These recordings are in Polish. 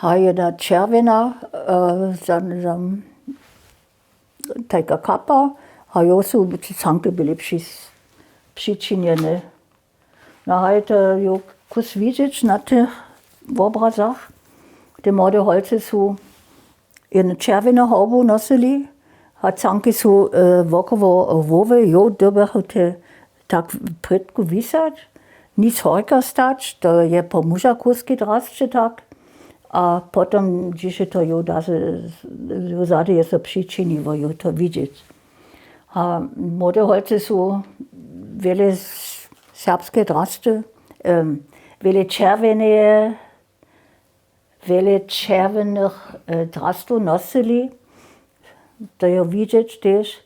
a jedna červená, taka kapa, a jo sú canky byli přičiněné. No a to jo kus vidět na těch obrazách. Ty młode holce sú jednu červenou haubu nosili, a canky sú okolo vove, jo, dobehu te tak predku vysať, nic horka stać, to je po muža kusky drasče tak. A potom, když je to jo, dá se, zade je to přičinivo, jo, to vidět. A młode holce sú veľa serbské draste, veľa červených drastov nosili, to je vidět tež.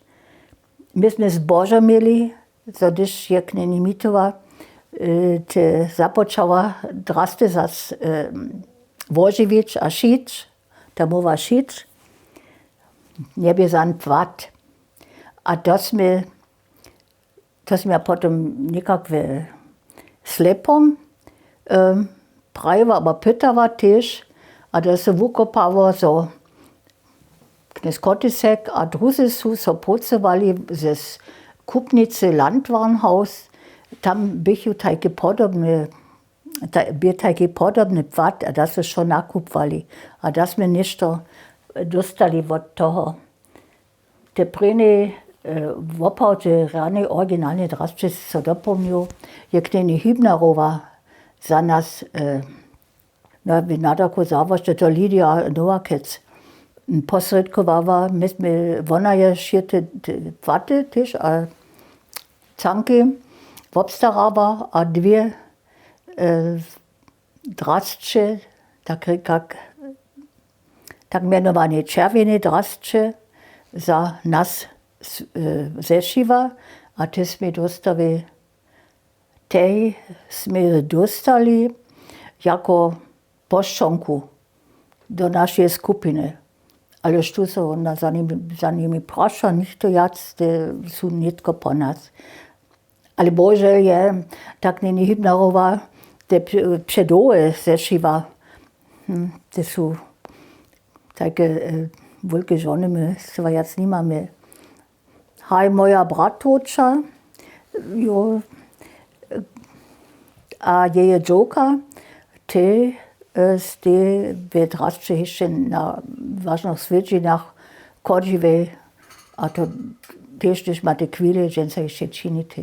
My sme zboža mieli, so když je kneni Mitova, te započala draste zas voživič a šič, ta mova šič, nebie zan pvat. A to sme potom nekakve slepom prajeva, aber pytava tež, a da se vukopavo so knes Kotisek a druzy sú so pocevali ze Kupnice Landwarenhaus, tam bychu tajke podobne pvat, a da se šo nakupvali, a da sme nešto dostali od toho. Te prene wopałte rane oryginalne drasče so dopomnju, je kneni Hübnerova za nas, no bi nadako zavašte to Lidija Nowakec posredkovała, ona je šite pvaty tež a canky obstarała, a dwie drastče, tak mianowane czerwiene drastče za nas zeszywa, a te sme dostali jako poščonku do naszej skupiny. Ale što se ona za nimi praša, ništo jac, te sú nitko po nas. Ale bože je, tak neni Hübnerova, te předoje zeszywa, te sú také veľké žony, my sva jac nimame. Haj moja bratoča, jo, a jeje džoka, te ste vedrasče ještě na važných svědčinách kodžive, a to tež, když máte chvíli, že se ještě činite.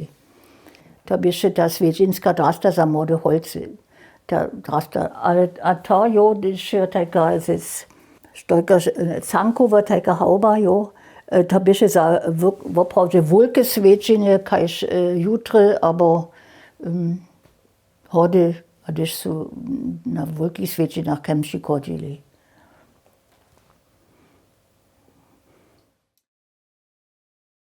To byše ta svědčinská drasta za młode holce. Ta drasta, a to jo, když je taka cankova, taka hauba, jo, to byše za opravdu velké svědčiny, kajž jutre, aber hody, a když sú na veľkých svědčinách kemši kodili.